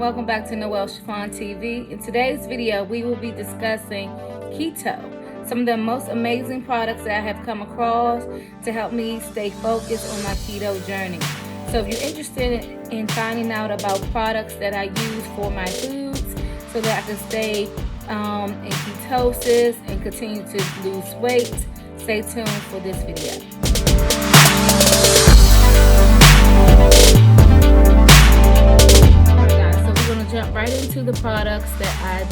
welcome back to Noe'l TV. In today's video, we will be discussing keto, some of the most amazing products that I have come across to help me stay focused on my keto journey. So if you're interested in finding out about products that I use for my foods so that I can stay in ketosis and continue to lose weight, stay tuned for this video. Jump right into the products that I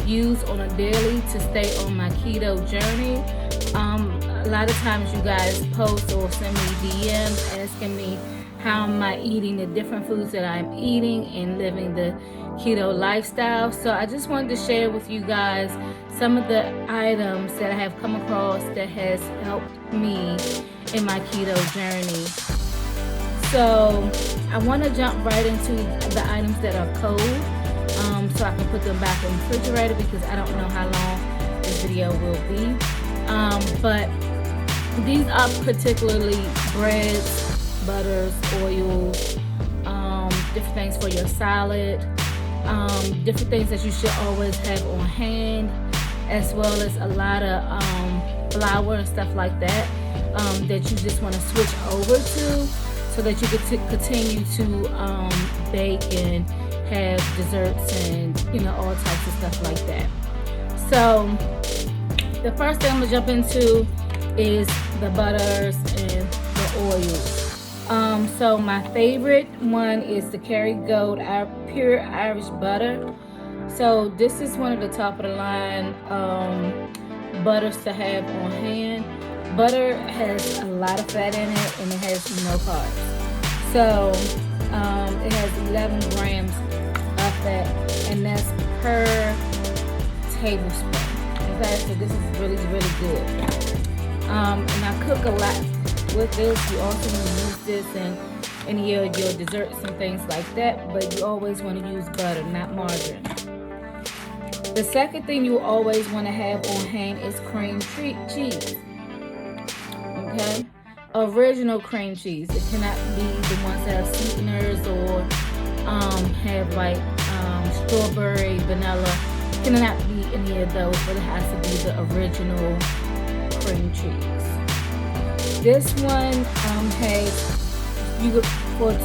use on a daily to stay on my keto journey. A lot of times you guys post or send me DMs asking me how am I eating the different foods that I'm eating and living the keto lifestyle. So I just wanted to share with you guys some of the items that I have come across that has helped me in my keto journey. So I want to jump right into the items that are cold so I can put them back in the refrigerator because I don't know how long this video will be. But these are particularly breads, butters, oils, different things for your salad, different things that you should always have on hand, as well as a lot of flour and stuff like that that you just want to switch over to, so that you could continue to bake and have desserts and all types of stuff like that. So the first thing I'm gonna jump into is the butters and the oils. So my favorite one is the Kerrygold Pure Irish Butter. So this is one of the top of the line butters to have on hand. Butter has a lot of fat in it and it has no carbs. So it has 11 grams of fat, and that's per tablespoon. Okay, so this is really good. And I cook a lot with this. You also want to use this in any of your desserts and things like that, but you always want to use butter, not margarine. The second thing you always want to have on hand is cream cheese. Okay, original cream cheese. It cannot be the ones that have sweeteners or have like strawberry, vanilla. It cannot be any of those, but it has to be the original cream cheese. This one has, you for 2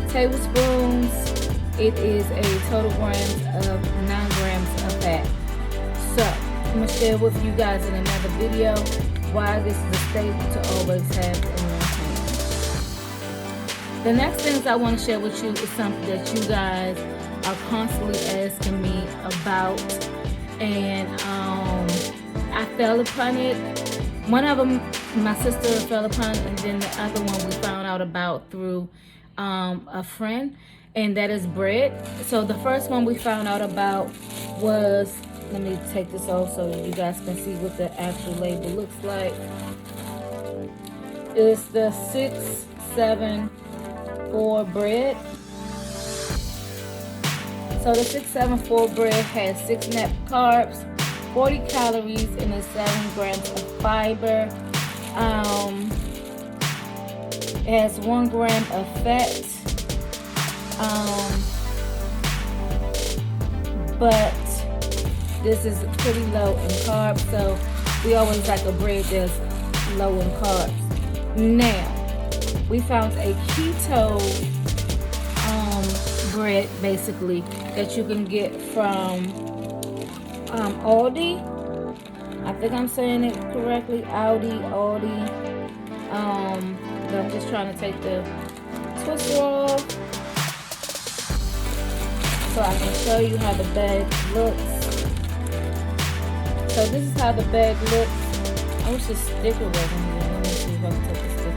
tablespoons, it is a total grams of 9 grams of fat. So I'm gonna share with you guys in another video why this is a staple to always have in your hand. The next things I want to share with you is something that you guys are constantly asking me about, and I fell upon it. One of them my sister fell upon, and then the other one we found out about through a friend, and that is bread. So the first one we found out about was, let me take this off so you guys can see what the actual label looks like. It's the 674 bread. So the 674 bread has 6 net carbs, 40 calories, and it's 7 grams of fiber. It has 1 gram of fat. But this is pretty low in carbs, so we always like a bread that's low in carbs. Now, we found a keto bread, basically, that you can get from Aldi. I think I'm saying it correctly, Aldi. But I'm just trying to take the twister off so I can show you how the bag looks. So this is how the bag looks. I wish the sticker wasn't here. Let me see if I can take the sticker off.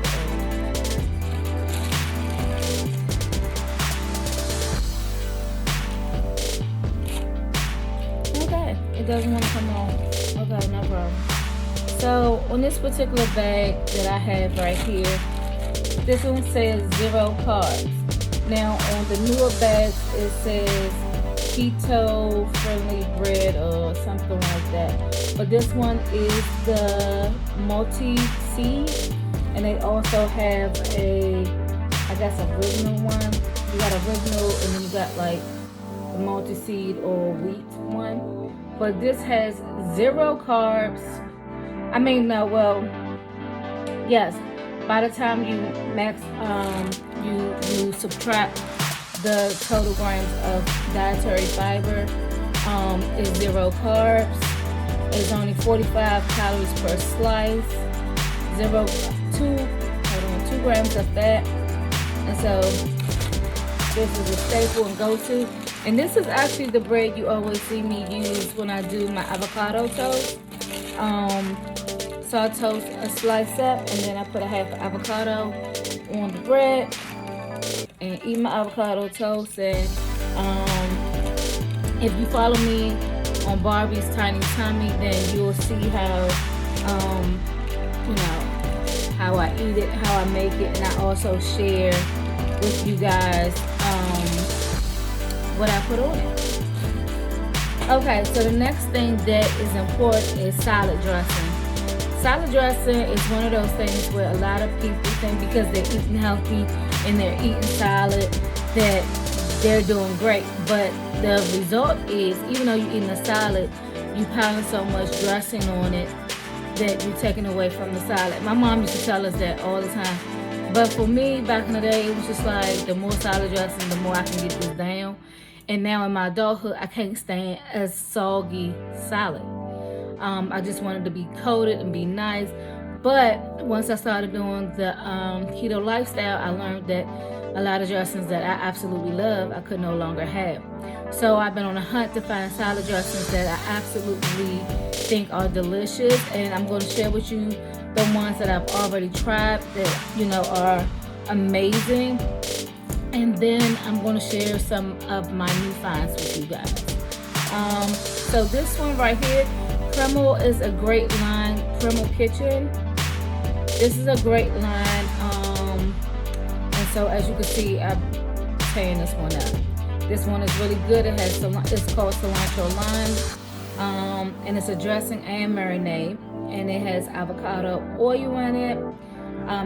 Okay, it doesn't want to come on. Okay, no problem. So on this particular bag that I have right here, this one says 0 carbs. Now on the newer bags it says keto friendly bread or something like that, but this one is the multi-seed, and they also have a, I guess, original one. You got original, and then you got like the multi-seed or wheat one. But this has 0 carbs. I mean, no, well, yes. By the time you you subtract the total grams of dietary fiber, is 0 carbs. It's only 45 calories per slice. 2 grams of fat. And so this is a staple and go-to. And this is actually the bread you always see me use when I do my avocado toast. So I toast a slice up, and then I put a half avocado on the bread and eat my avocado toast. And if you follow me on Barbie's Tiny Tummy, then you'll see how how I eat it, how I make it, and I also share with you guys what I put on it. Okay, so the next thing that is important is salad dressing. Salad dressing is one of those things where a lot of people think because they're eating healthy and they're eating salad that they're doing great. But the result is, even though you're eating a salad, you piling so much dressing on it that you're taking away from the salad. My mom used to tell us that all the time. But for me, back in the day, it was just like, the more salad dressing, the more I can get this down. And now in my adulthood, I can't stand a soggy salad. I just wanted to be coated and be nice. But once I started doing the keto lifestyle, I learned that a lot of dressings that I absolutely love, I could no longer have. So I've been on a hunt to find salad dressings that I absolutely think are delicious. And I'm going to share with you the ones that I've already tried that, are amazing. And then I'm going to share some of my new finds with you guys. So this one right here, Noe'l is a great line. Noe'l Kitchen. This is a great line. And so as you can see, I'm tearing this one up. This one is really good. It has it's called cilantro lime. And it's a dressing and marinade. And it has avocado oil in it.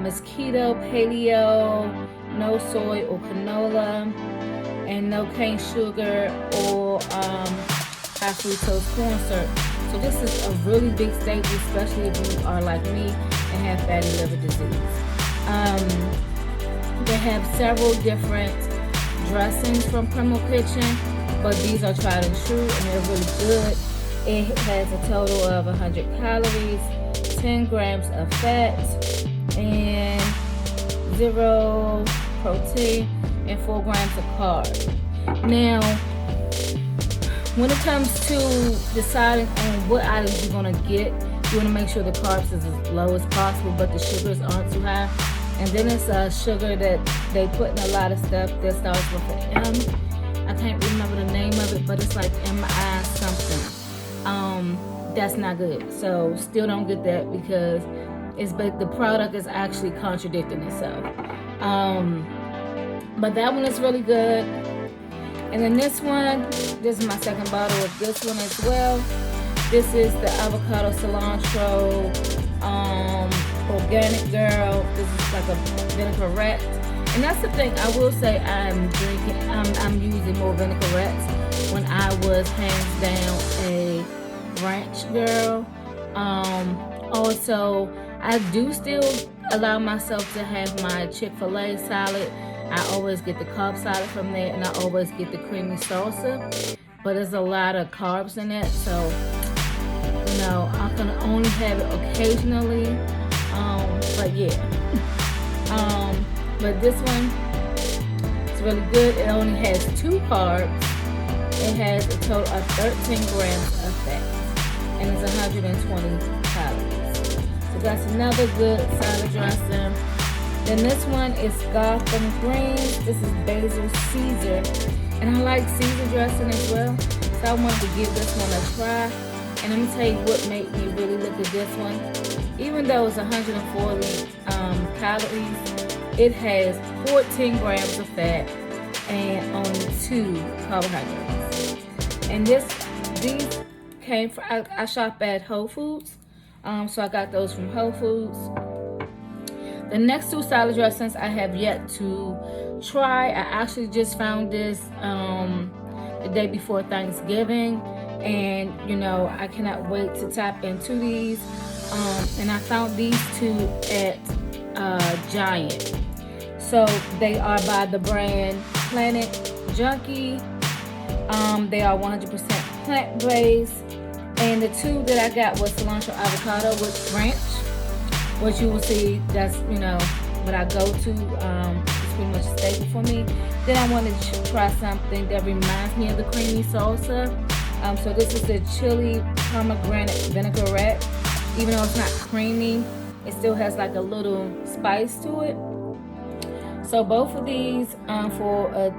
It's keto, paleo, no soy or canola, and no cane sugar or high fructose corn syrup. So this is a really big staple, especially if you are like me and have fatty liver disease. They have several different dressings from Noe'l Kitchen, but these are tried and true, and they're really good. It has a total of 100 calories, 10 grams of fat, and 0 protein, and 4 grams of carbs. Now, when it comes to deciding on what items you're going to get, you want to make sure the carbs is as low as possible, but the sugars aren't too high. And then it's a sugar that they put in a lot of stuff that starts with an M. I can't remember the name of it, but it's like MI something. That's not good. So still don't get that because but the product is actually contradicting itself. But that one is really good. And then this is my second bottle of this one as well. This is the avocado cilantro organic girl. This is like a vinaigrette. And that's the thing, I will say I'm using more vinaigrettes when I was hands down a ranch girl. Also, I do still allow myself to have my Chick-fil-A salad. I always get the Cobb salad from there, and I always get the creamy salsa. But there's a lot of carbs in it, so I can only have it occasionally. But yeah. But this one is really good. It only has 2 carbs. It has a total of 13 grams of fat, and it's 120 calories. So that's another good salad dressing. Then this one is Gotham Greens. This is Basil Caesar. And I like Caesar dressing as well. So I wanted to give this one a try. And let me tell you what made me really look at this one. Even though it's 140 calories, it has 14 grams of fat and only 2 carbohydrates. And these came from, I shop at Whole Foods. So I got those from Whole Foods. The next 2 salad dressings I have yet to try. I actually just found this the day before Thanksgiving, and you know, I cannot wait to tap into these. And I found these two at Giant. So they are by the brand Planet Junkie. They are 100% plant-based. And the two that I got was cilantro avocado with ranch, which you will see, that's, you know, what I go to. It's pretty much a staple for me. Then I wanted to try something that reminds me of the creamy salsa. So this is the chili pomegranate vinaigrette. Even though it's not creamy, it still has like a little spice to it. So both of these for a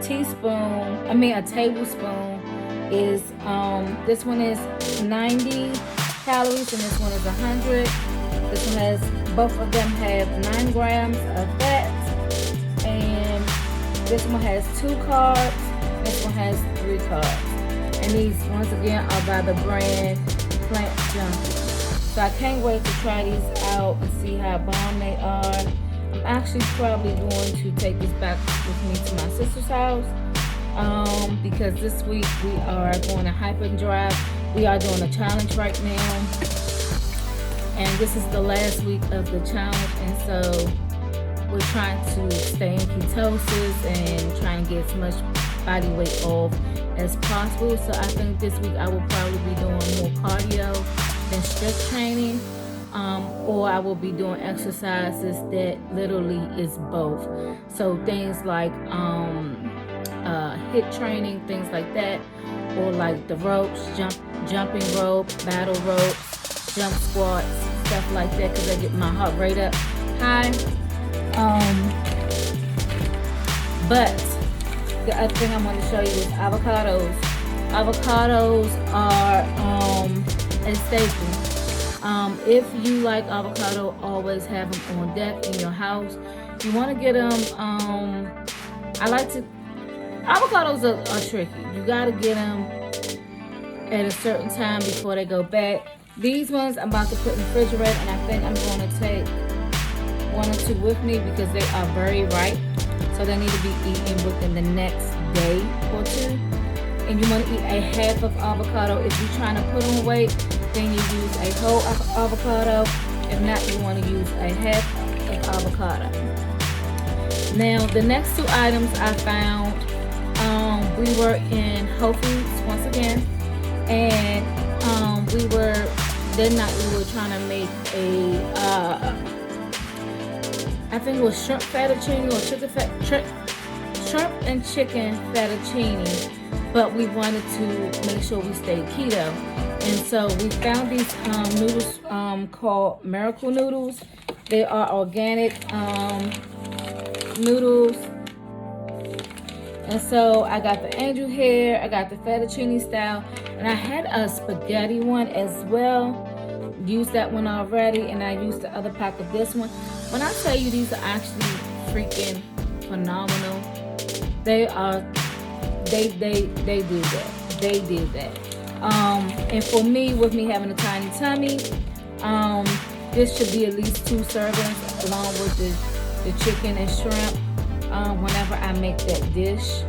tablespoon is, this one is 90 calories and this one is 100. This one has, both of them have 9 grams of fat, and this one has 2 carbs, this one has 3 carbs. And these, once again, are by the brand Plant Junkie. So I can't wait to try these out and see how bomb they are. I'm actually probably going to take this back with me to my sister's house, because this week we are going to hyperdrive. We are doing a challenge right now, and this is the last week of the challenge, and so we're trying to stay in ketosis and trying to get as much body weight off as possible. So I think this week I will probably be doing more cardio than strength training, or I will be doing exercises that literally is both. So things like HIIT training, things like that, or like the ropes, jumping rope, battle ropes, jump squats, stuff like that, because I get my heart rate up high. But the other thing I'm going to show you is avocados. Avocados are a staple. If you like avocado, always have them on deck in your house. You want to get them, avocados are tricky. You got to get them at a certain time before they go bad. These ones I'm about to put in the refrigerator, and I think I'm going to take 1 or 2 with me because they are very ripe. So they need to be eaten within the next day or 2. And you want to eat a half of avocado. If you're trying to put on weight, then you use a whole avocado. If not, you want to use a half of avocado. Now, the next 2 items I found, we were in Whole Foods once again, and we were trying to make a I think it was shrimp fettuccine or shrimp and chicken fettuccine, but we wanted to make sure we stayed keto. And so we found these noodles called Miracle Noodles. They are organic noodles. And so I got the angel hair, I got the fettuccine style, and I had a spaghetti one as well. Used that one already, and I used the other pack of this one. When I tell you these are actually freaking phenomenal, they did that. They did that. And for me, with me having a tiny tummy, this should be at least 2 servings along with the chicken and shrimp whenever I make that dish.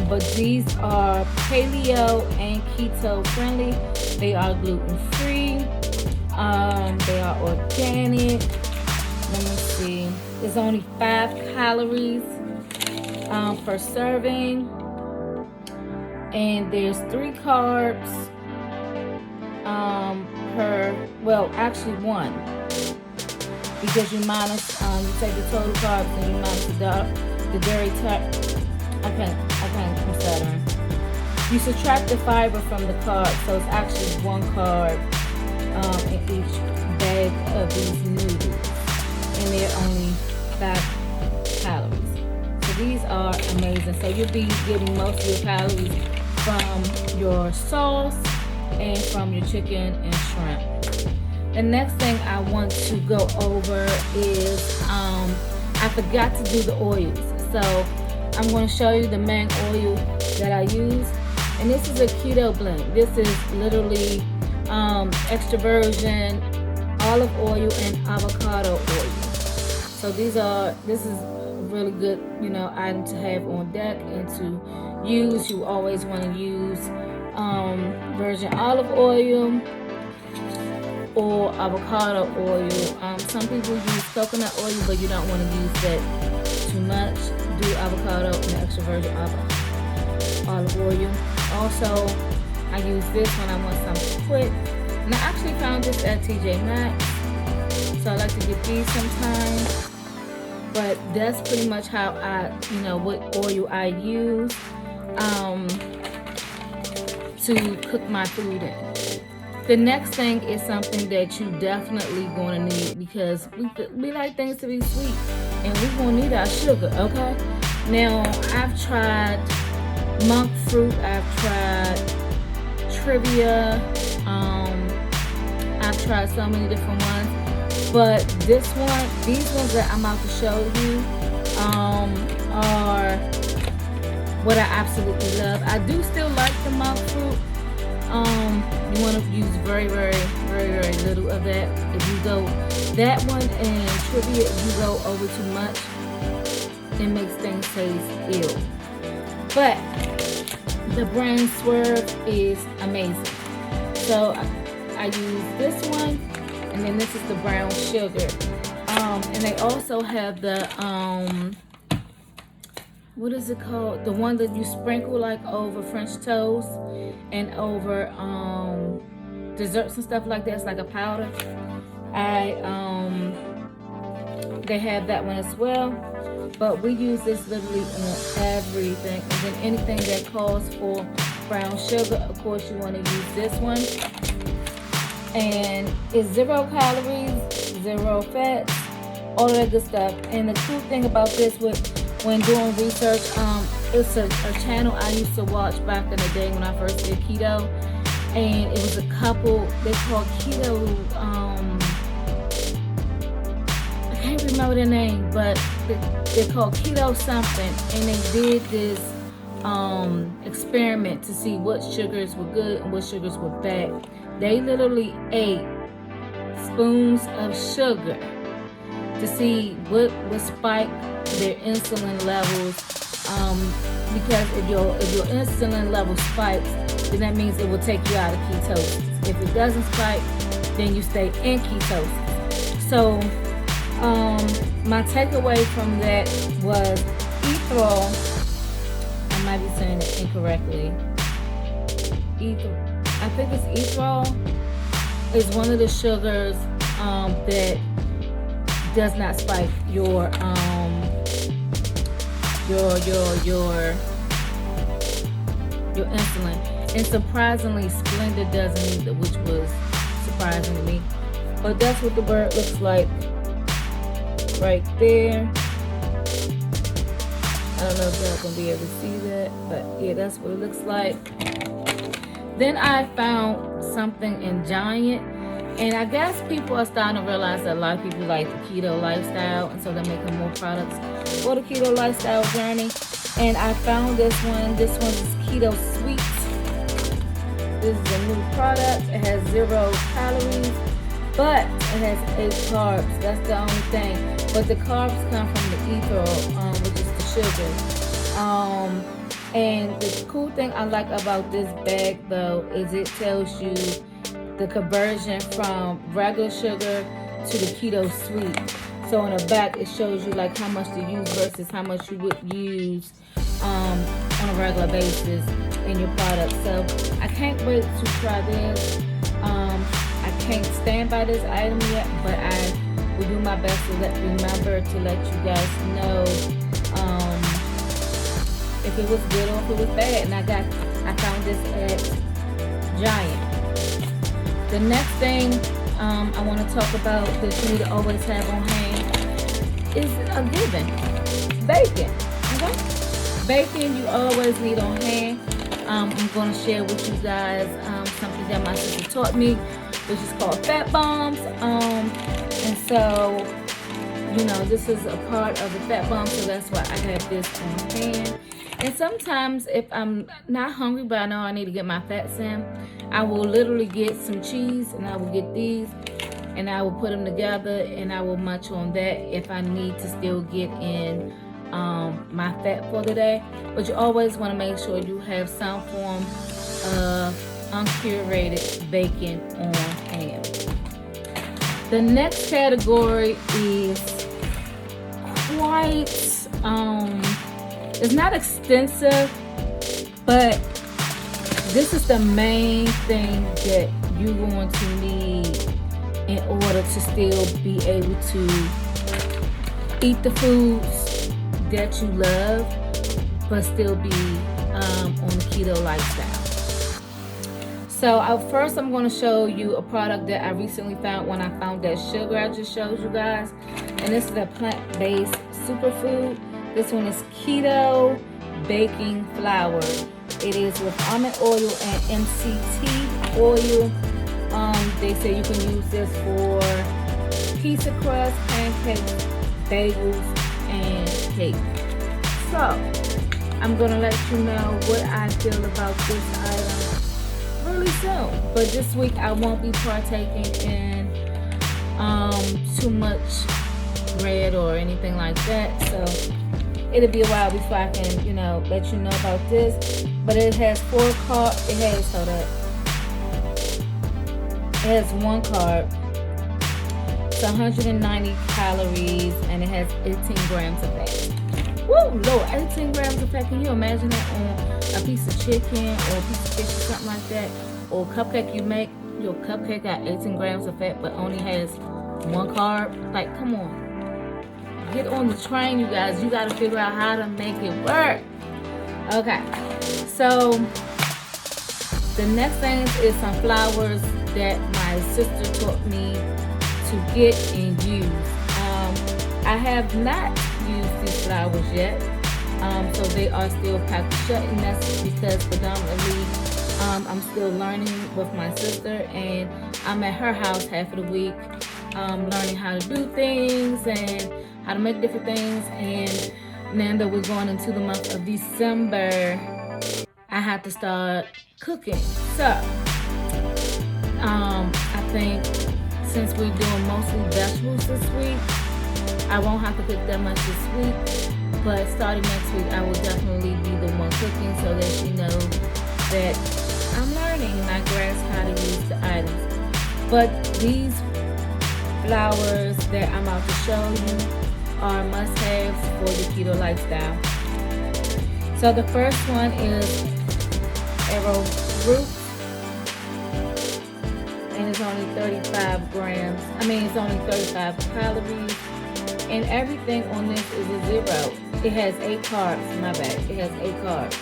But these are paleo and keto friendly. They are gluten free. They are organic. Let me see. It's only 5 calories per serving, and there's 3 carbs actually 1, because you minus you take the total carbs and you minus the dairy I'm stuttering. You subtract the fiber from the carbs, so it's actually 1 carb in each bag of these noodles, and they're only 5 calories. So these are amazing. So you'll be getting most of your calories from your sauce and from your chicken and shrimp. The next thing I want to go over is I forgot to do the oils. So I'm going to show you the main oil that I use, and this is a keto blend. This is literally extra virgin olive oil and avocado oil. So this is a really good, you know, item to have on deck and to use. You always want to use virgin olive oil or avocado oil. Some people use coconut oil, but you don't want to use that too much. Do avocado and extra virgin olive oil. Also, I use this when I want something quick. And I actually found this at TJ Maxx. So I like to get these sometimes. But that's pretty much how I, you know, what oil I use to cook my food in. The next thing is something that you definitely going to need, because we like things to be sweet and we're going to need our sugar, okay? Now, I've tried monk fruit, I've tried Trivia, I've tried so many different ones, but these ones that I'm about to show you are what I absolutely love. I do still like the monk fruit. You want to use very little of that. If you go that one and Trivia, if you go over too much, it makes things taste ill. But the brand Swerve is amazing. So I use this one, and then this is the brown sugar. And they also have the what is it called? The one that you sprinkle like over French toast and over desserts and stuff like that. It's like a powder. They have that one as well. But we use this literally on everything. And then anything that calls for brown sugar, of course you want to use this one. And it's 0 calories, 0 fats, all of that good stuff. And the cool thing about this when doing research, it's a channel I used to watch back in the day when I first did keto, and it was a couple, they called keto, I can't remember their name, but they're called Keto something, and they did this experiment to see what sugars were good and what sugars were bad. They literally ate spoons of sugar to see what would spike their insulin levels, because if your insulin level spikes, then that means it will take you out of ketosis. If it doesn't spike, then you stay in ketosis. So my takeaway from that was ethyl, I might be saying it incorrectly, I think it's ethyl, is one of the sugars that does not spike your insulin. And surprisingly, Splenda doesn't either, which was surprising to me. But that's what the bird looks like right there. I don't know if y'all gonna be able to see that, but yeah, that's what it looks like. Then I found something in Giant, and I guess people are starting to realize that a lot of people like the keto lifestyle, and so they're making more products for the keto lifestyle journey. And I found this one. This one is Keto Sweet. This is a new product. It has 0 calories, but it has 8 carbs. That's the only thing. But the carbs come from the ethyl, which is the sugar. And the cool thing I like about this bag, though, is it tells you the conversion from regular sugar to the Keto Sweet. So on the back, it shows you like how much to use versus how much you would use on a regular basis in your product. So I can't wait to try this. I can't stand by this item yet, but I will do my best to remember to let you guys know if it was good or if it was bad. And I found this at Giant. The next thing I want to talk about that you need to always have on hand is a given. Bacon. Okay? Bacon you always need on hand. I'm going to share with you guys something that my sister taught me, which is called fat bombs. And so, you know, this is a part of the fat bomb, so that's why I have this on hand. And sometimes if I'm not hungry, but I know I need to get my fats in, I will literally get some cheese and I will get these. and I will put them together and I will munch on that if I need to still get in my fat for the day. But you always want to make sure you have some form of uncurated bacon on hand. The next category is quite it's not extensive, but this is the main thing that you're going to need in order to still be able to eat the foods that you love, but still be on the keto lifestyle. So first I'm going to show you a product that I recently found when I found that sugar I just showed you guys. And this is a plant-based superfood. This one is keto baking flour. It is with almond oil and MCT oil. They say you can use this for pizza crust, pancakes, bagels, and cake. So I'm gonna let you know what I feel about this item really soon. But this week I won't be partaking in too much bread or anything like that. So it'll be a while before I can, let you know about this. But it has 4 carbs. It has 1 carb. It's 190 calories, and it has 18 grams of fat. Woo, Lord, 18 grams of fat. Can you imagine that on a piece of chicken or a piece of fish or something like that? Or a cupcake you make, your cupcake got 18 grams of fat, but only has 1 carb. Like, come on. Get on the train, you guys. You got to figure out how to make it work. Okay. So, the next thing is some flours that my sister taught me to get and use. I have not used these flours yet, so they are still packed shut, and that's because predominantly I'm still learning with my sister, and I'm at her house half of the week, learning how to do things and how to make different things. And now that we're going into the month of December, I have to start cooking. So I think since we're doing mostly vegetables this week, I won't have to cook that much this week. But starting next week, I will definitely be the one cooking so that she knows that I'm learning and I grasp how to use the items. But these flours that I'm about to show you are must-haves for the keto lifestyle. So the first one is arrowroot, and it's only 35 grams. It's only 35 calories, and everything on this is a 0. It has 8 carbs. My bad. It has 8 carbs,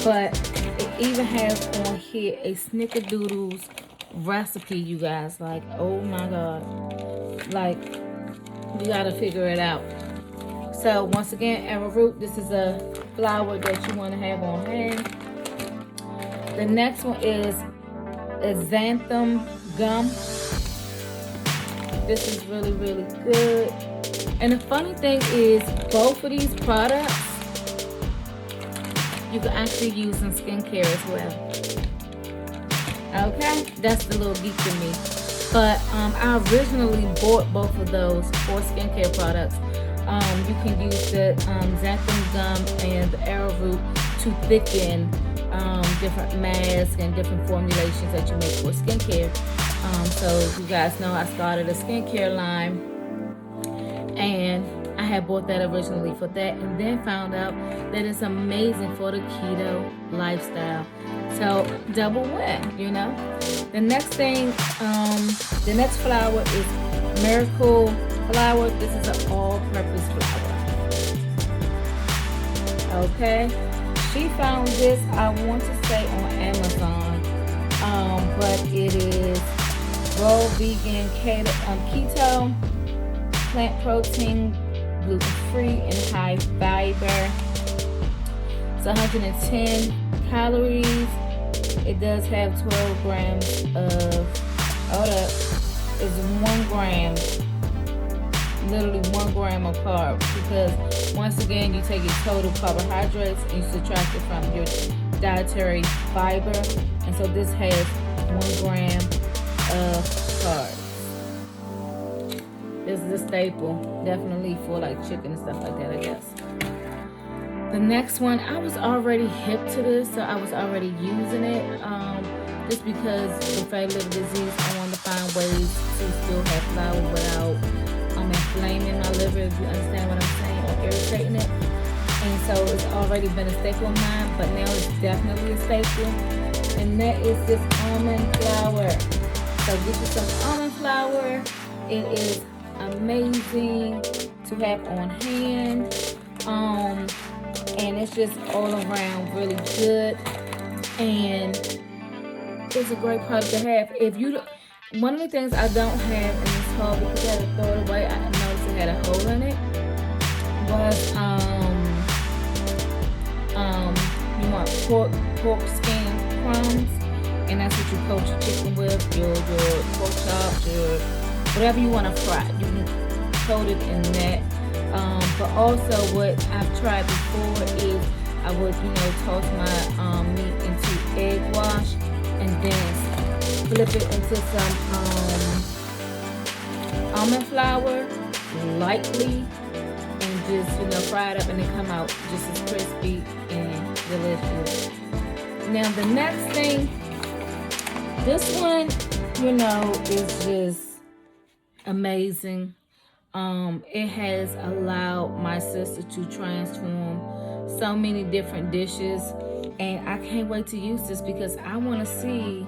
but it even has on here a snickerdoodles recipe, you guys. Like, oh my god, like, you gotta figure it out. So once again, arrowroot, this is a flour that you want to have on hand. The next one is xanthan gum. This is really, really good. And the funny thing is, both of these products you can actually use in skincare as well. Okay, that's the little geek in me. But I originally bought both of those for skincare products. You can use the xanthan gum and the arrowroot to thicken different masks and different formulations that you make for skincare. So you guys know I started a skincare line, and I had bought that originally for that, and then found out that it's amazing for the keto lifestyle. So double win, The next thing, the next flour is Miracle flour. This is an all-purpose flour. Okay, she found this, I want to say, on Amazon, but it is raw vegan keto, plant protein, gluten-free, and high fiber. It's 110 calories. It does have 12 grams of, it's 1 gram, literally 1 gram of carbs, because once again, you take your total carbohydrates and you subtract it from your dietary fiber, and so this has 1 gram of carbs. is the staple, definitely for like chicken and stuff like that, I guess. The next one, I was already hip to this, so I was already using it. Just because with fatty liver disease, I wanted to find ways to still have flour without inflaming my liver, if you understand what I'm saying, or irritating it. And so it's already been a staple of mine, but now it's definitely a staple. And that is this almond flour. So get you some almond flour. It is amazing to have on hand. And it's just all around really good. And it's a great product to have. If you, one of the things I don't have in this haul, because I had to throw it away, I noticed it had a hole in it, was you want pork skin crumbs, and that's what you coat your chicken with, your pork chops, your whatever you want to fry. You can coat it in that. But also what I've tried before is I would, toss my meat into egg wash and then flip it into some almond flour lightly and just, fry it up, and it come out just as crispy and delicious. Now the next thing, this one, is just amazing. It has allowed my sister to transform so many different dishes, and I can't wait to use this because I want to see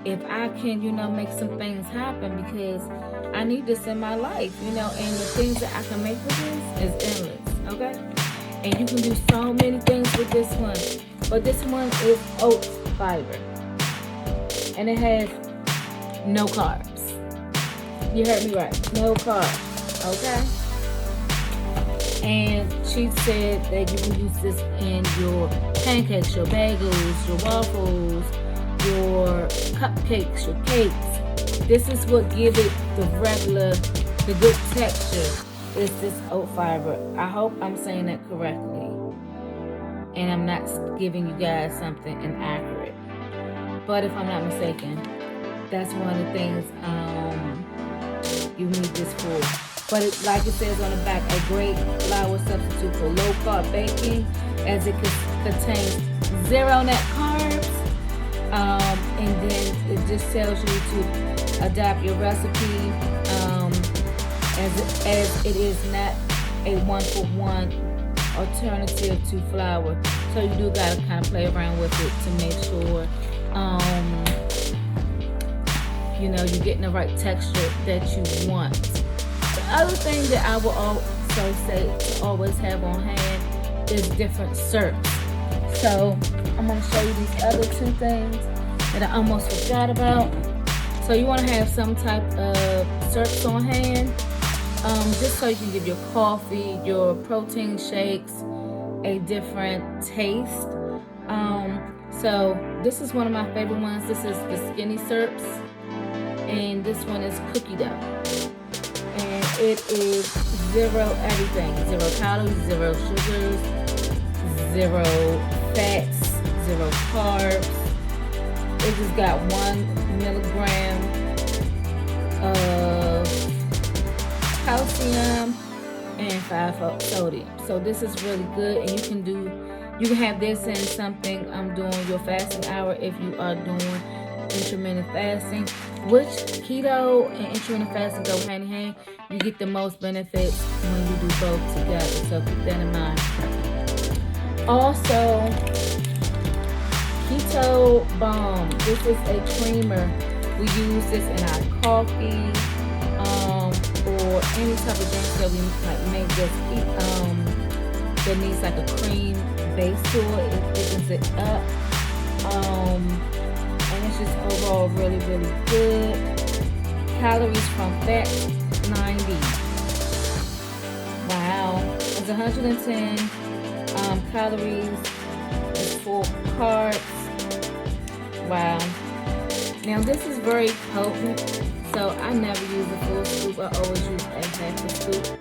if I can, make some things happen, because I need this in my life, and the things that I can make with this is endless, okay? And you can do so many things with this one, but this one is oat fiber, and it has no carbs. You heard me right, no carbs, okay? And she said that you can use this in your pancakes, your bagels, your waffles, your cupcakes, your cakes. This is what gives it the good texture, is this oat fiber. I hope I'm saying that correctly, and I'm not giving you guys something inaccurate. But if I'm not mistaken, that's one of the things you need this for. But like it says on the back, a great flour substitute for low-carb baking, as it contains zero net carbs. And then it just tells you to adapt your recipe, as it is not a one-for-one alternative to flour. So you do gotta kind of play around with it to make sure you're getting the right texture that you want. The other thing that I will also say to always have on hand is different syrups. So I'm going to show you these other two things that I almost forgot about. So you want to have some type of syrups on hand, just so you can give your coffee, your protein shakes a different taste. So this is one of my favorite ones. This is the skinny syrups, and this one is cookie dough. And it is zero everything, 0 calories, 0 sugars, 0 fats, 0 carbs. It just got 1 milligram of calcium and 5 sodium. So this is really good, and you can have this in something during your fasting hour if you are doing intermittent fasting, which keto and intermittent fasting go hand in hand. You get the most benefits when you do both together, so keep that in mind. Also, Keto Bomb. This is a creamer. We use this in our coffee, or any type of drink that we like make that needs like a cream base to it. It thickens it up. And it's just overall really, really good. Calories from fat, 90. Wow. It's 110 calories. It's 4 carbs. Wow. Now this is very potent, so I never use a full scoop. I always use a half a scoop.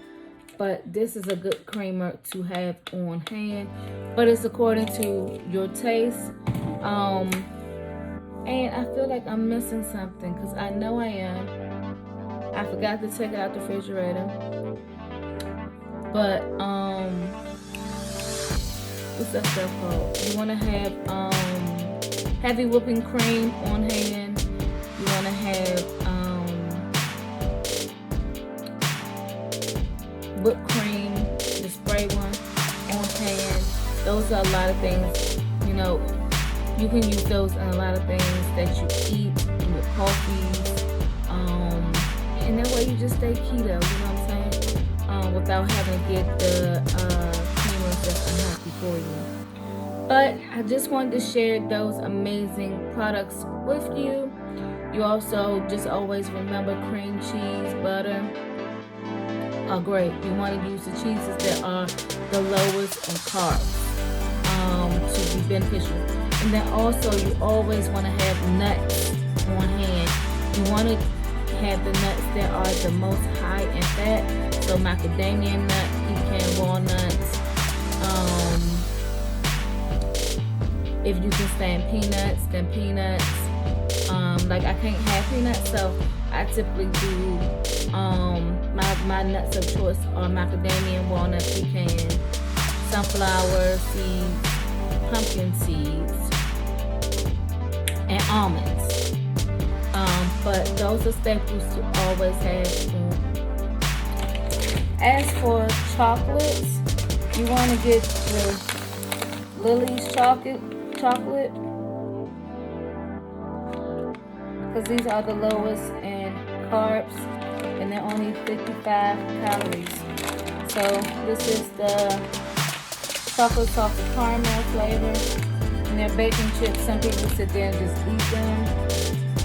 But this is a good creamer to have on hand. But it's according to your taste. And I feel like I'm missing something, because I know I am. I forgot to take it out the refrigerator. But what's that stuff called? You want to have heavy whipping cream on hand. You want to have whipped cream, the spray one, on hand. Those are a lot of things, you know, you can use those in a lot of things that you eat in your coffees, and that way you just stay keto, you know what I'm saying, without having to get the creamers that's unhealthy for you. But I just wanted to share those amazing products with you. You also just always remember cream cheese, butter are great. You want to use the cheeses that are the lowest in carbs to be beneficial. And then also you always want to have nuts on hand. You want to have the nuts that are the most high in fat. So macadamia nut, pecan walnuts. If you can stand peanuts, then peanuts. Like I can't have peanuts, so I typically do my nuts of choice are macadamia, walnut, pecan, sunflower seeds, pumpkin seeds, and almonds. But those are staples to always have. As for chocolates, you want to get the Lily's chocolate, because these are the lowest in carbs, and they're only 55 calories. So this is the chocolate salted caramel flavor, and they're baking chips. Some people sit there and just eat them,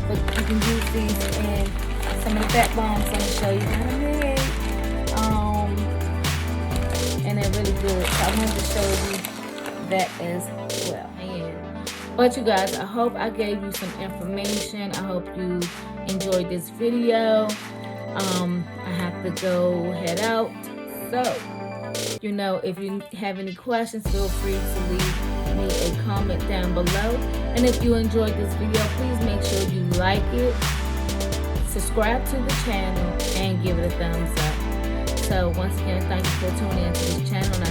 but you can use these in some of the fat bombs I'm going to show you how to make. And they're really good. So I wanted to show you that as well. But you guys, I hope I gave you some information. I hope you enjoyed this video. I have to go head out. So, you know, if you have any questions, feel free to leave me a comment down below. And if you enjoyed this video, please make sure you like it, subscribe to the channel, and give it a thumbs up. So once again, thank you for tuning into this channel.